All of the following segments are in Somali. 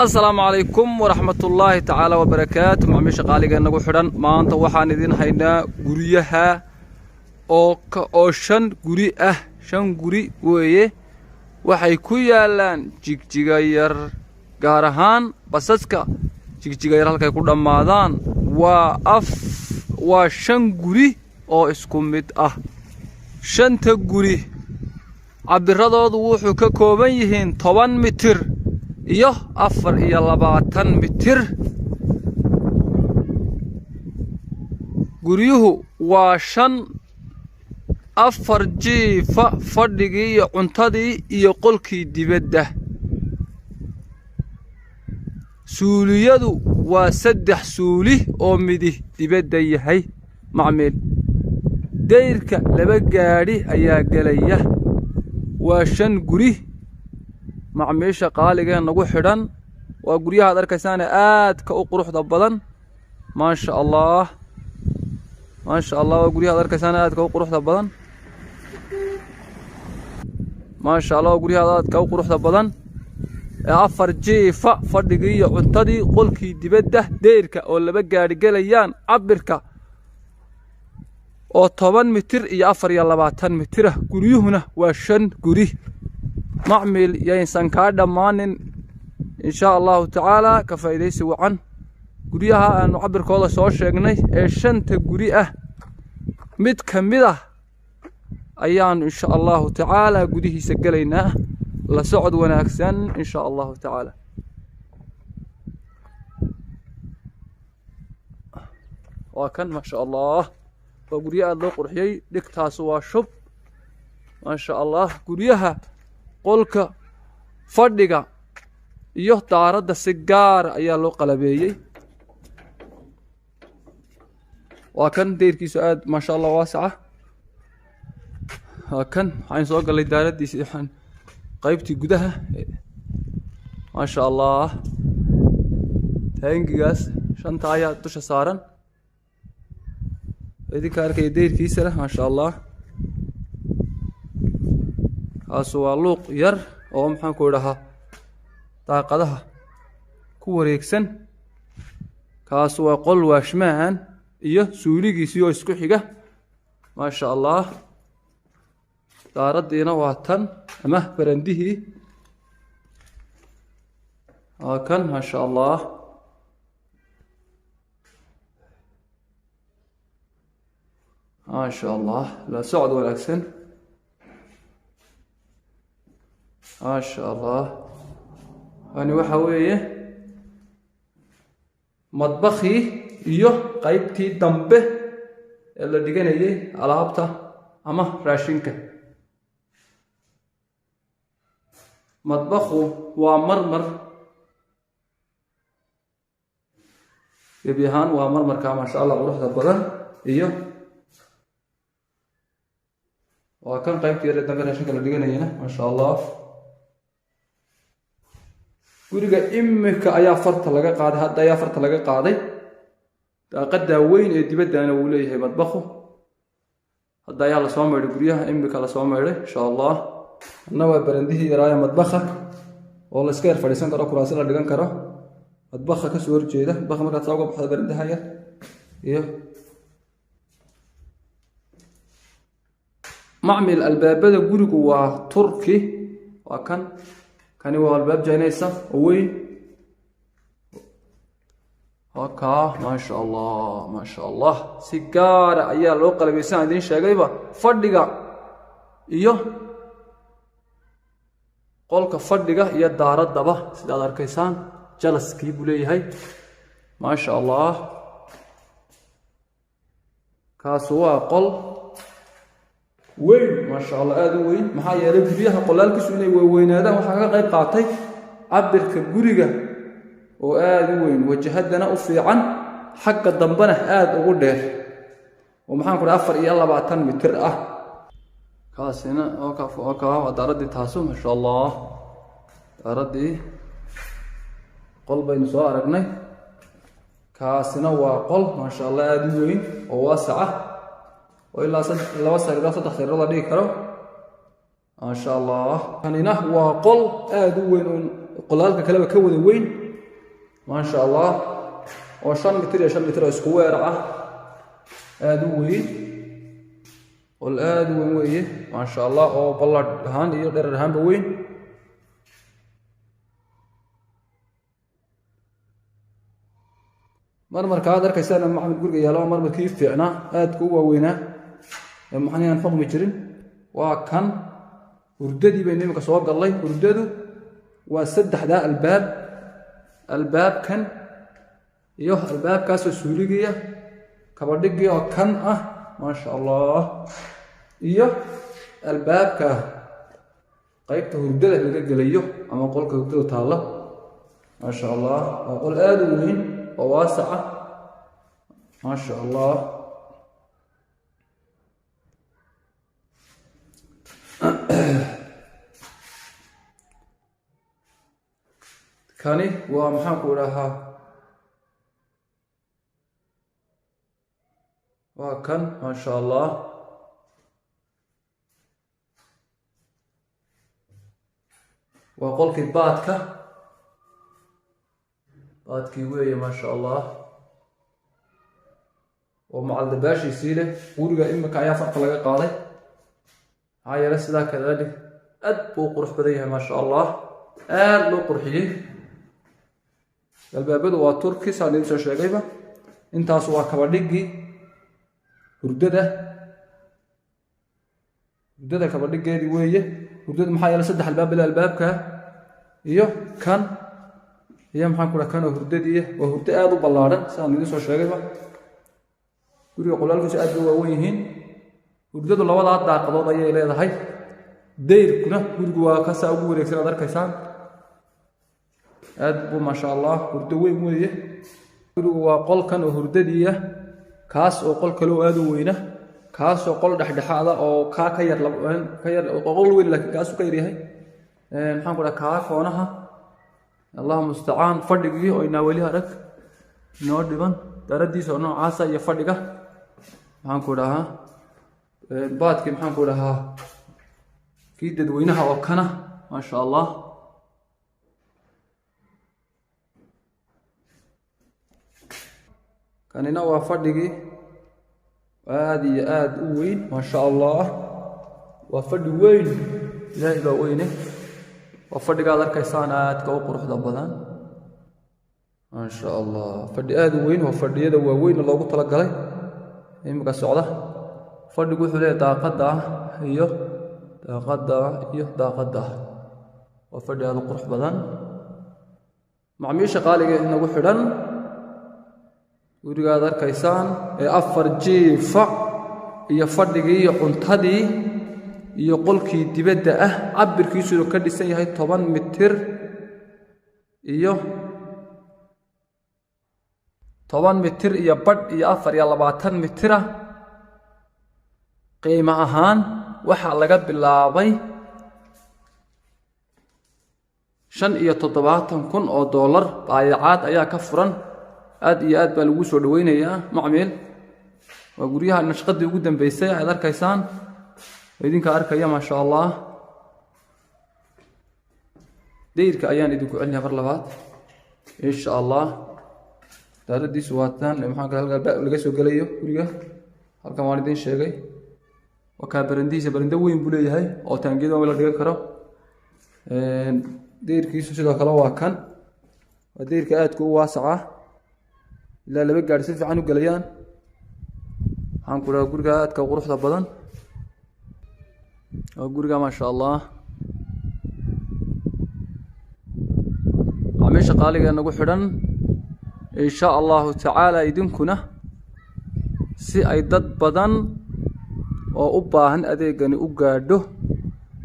السلام عليكم ورحمة الله تعالى وبركاته. معميش قاليقا نقول حران ما أنت وحان إذن هينا قريها أو شن قري شن قري ويه waxay ku yaalaan jigjiga yar gaar ahaan basaska jigjiga yar halkay ku dhamaadaan waa shan guri oo isku mid ah. shanta guri cabiradoodu wuxuu ka kooban yihiin 10 mitir iyo 24 mitir. guriyuhu waa 4 jiifa fadhigii iyo cuntadii iyo qolkii dibadda. suuliyadu waa 3 suuli oo midi dibadda yahay macmiil. dayrka 2 gaari ayaa galaya. waa 5 guri macmiisha qaaliga nagu xidhan. waa guryaha aad arkaysaan aadka u quruxda badan ma sha Allah waa guryaha aad arkaysaan aadka u quruxda badan ما شاء الله. guryaha aadka u quruxda badan 4 jiifa fadhigii iyo cuntadii qolkii dibadda deyrka oo 2 gaari galayaan cabirka oo 10 mitir iyo 24 mitir. guryuhuna waa 5 guri macmiil yaysan ka dhamaanin insha Allah taala ka faa'iideysi wacan. guryaha aan cabirkooda soo sheegnay ee 5 guri ah mid kamid ah ayaan insha Allah taala gudihiisa galaynaa. la socod wanaagsan insha Allah taala. waa kan ma sha Allah waa guryaha loo qurxiyay dhigtaas waa shub ma sha Allah. guryaha qolka fadhiga iyo daaradda si gaar ayaa loo qalabeeyay. waa kan deyrkiisu aad ma sha Allah waasica. كان حين سوق اللي دارت دي سيحن قيبتي جدها ما شاء الله. تانجي جاس شن تايا توش صارن هذي كارك يدير كيسرة ما شاء الله. أسوأ لوق ير أو محن كورها طاقتها كوريكسن كاسوا قل واشمان إيه سولي جيسيو إسكوحيجة ما شاء الله. daaradiina waa tan ama barandihii waa kan ma sha Allah. ما شاء الله لا socod wanaagsan ما شاء الله. ani waxa weeye madbakhii iyo qaybtii dambe ee la dhiganayay alaabta ama raashinka. مطبخه ومرمر يبيهان ومرمر كما ما شاء الله وروح بدن iyo waa kan qaybtii yar dambe raashinka la dhiganayna ma sha Allah. guriga imika ayaa farta laga qaaday hadda ayaa farta laga qaaday. daaqada weyn ee dibadana uu leeyahay madbaxu hadda ayaa la soo meeray guriyaha imika la soo meeray insha Allah. نوع برنديه يرايا مطبخة والله سكير فريسان كرا كراسي لا دغان كرا مطبخة كسور جيده مطبخة marka soo baxda barandaha yar iyo معمل البابada gurigu waa turki waa kan waa albaab jaynaysa weyn haka ma sha Allah si gaar ayaa loo qalbaysan idin sheegayba fadhiga iyo qolka fadhiga iyo daaradaba sida arkaysaan jalaskii buu leeyahay ma sha Allah. kaas waa qol weyn ma sha Allah aad u weyn maxaa yeelay guryaha qolaalkiisu inay weynaadaan waxa ka qayb qaatay cabirka guriga oo aad u weyn wajahadana u fiican xagga dambana aad ugu dheer oo maxaan ku dhahay 24 mitir ah. kaasina oo ka daaradii taaso ma sha Allah. daaradii qol baynu soo aragnay. kaasina waa qol ma sha Allah aad u weyn oo waasica oo ilaa 2 sariir 3 sariir la dhigi karo ما شاء الله. kanina waa qol aad u weyn oo qolaalka kale ka wada weyn ما شاء الله وشن متر يا شن متر اسكوير وين والآد وين ما شاء الله أو بالله هان يقدر هان بوين مرمر كادر كيسان محمد قرقي يلا مرمر كيف فعنا آد قوة وينه محني أنفق مجرين وكان ورددي بيني مكسواب قال الله وردده وسد حدا الباب كان الباب كاسو سوريجية كبردقية وكان ما شاء الله الباب كا قيبته وردده اللي قال أما قولك وردده تعالى ما شاء الله وقول آدمين وواسعة ما شاء الله كاني ومحاكو لها وكان ما شاء الله وقولك باتكي ويا ما شاء الله ومع الدباش يسيله ورقة إمك عيا فرق لقى قاضي هاي رسلا كذلك أدبو قرح بديها ما شاء الله لو قرحيه البابد وتركي سالين سو شيغيبا intaas waa kaba dhigi hurdada kaba dhigeedi weeye hurdada maxaa yeelay saddex albaab ila albaabka iyo kan iyo maxaan ku dhakan hurdadiye waa hurdo aad u ballaaran saan idin soo sheegayba guriga qolaalkiisu aad u waaweyn yihiin hurdadu labada daaqadood ayay leedahay deyrkuna gurigu waa ka saa ugu wareegsan aad arkaysaan aad buu ma sha Allah hurdo weyn weeye gurigu waa qolkan oo hurdadiya kaas oo qol kale oo aad u weyna kaas oo qol dhaxdhaxaada oo ka yar qol weyn laakiin kaas uu ka yar yahay maxaan ku dhakaa koonaha Allah musta'an fadhigi oo ina wali arag noo dhiban daradiisa oo noocaasa iyo fadhiga maxaan ku dhahaa baadki maxaan ku dhahaa kii dadweynaha oo kana ma sha Allah kanina waa fadhigi aad iyo aad u weyn ma sha Allah waa fadhi weyn ilaahay baa weyne waa fadhigaad arkaysaan aad ka quruxda badan ma sha Allah fadhi aad u weyn waa fadhiyada waaweyn loogu tala galay imika socda fadhigu wuxuu leeyahay daaqada waa fadhi aad u qurux badan macmiisha qaaliga inagu xidhan gurigaad arkaysaan ee afar jiifa iyo fadhigii iyo cuntadii iyo qolkii dibadda cabirkiisu ka dhisan yahay 10 mitir iyo 10 mitir iyo badh iyo 24 mitir qiimo ahaan waxa laga bilaabay $75,000 baayacaad ayaa ka furan aad iyo aad baa lagu soo dhaweynayaa macmiil waa guriyaha nashqadii ugu dambeysay aad arkaysaan idinka arkaya ma sha Allah deyrka ayaan idinku celinayaa mar labaad insha Allah daaradiisu waataan maxaan ka halka laga soo galayo guriga halkan waan idin sheegay waka barandiisa baranda weyn buu leeyahay oo taangeeda wala dhigan karo deyrkiisu sidoo kale waa kan waa deyrka aad ku waasaca ilaa laba gaar si fiican u galayaan waxaan ku raaa guriga aad ka quruxda badan oo guriga ma sha Allah ameesha qaaliga nagu xidhan insha Allah ta'ala idinkuna si ay dad badan oo u baahan adeegani u gaadho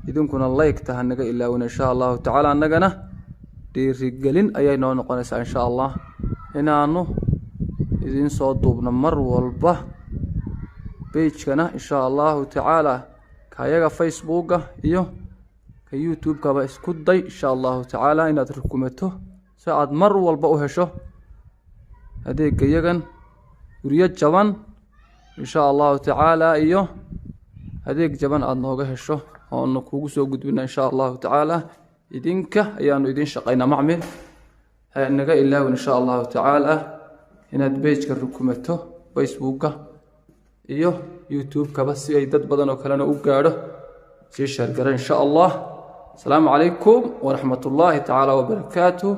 idinkuna like tahay naga ilaawina insha Allah ta'ala annagana dhiirigelin ayay noo noqonaysaa insha Allah inaanu idin soo duubna mar walba page-kana insha Allah ta'ala kayaga Facebook iyo ka YouTube-ka ba isku day insha Allah ta'ala inaad rukumato si aad mar walba u hesho adeegayagan guriyo jaban insha Allah ta'ala iyo adeeg jaban aad nooga hesho oo kugu soo gudbina insha Allah ta'ala idinka ayaanu idin shaqaynaa macmiil naga ilaawin insha allahu tacaala inaad pageka rukumato facebooka iyo youtube-kaba si ay dad badan oo kalena u gaadho sii sheergara insha allah. asalaamu calaykum waraxmat ullaahi tacaala wabarakaatuh.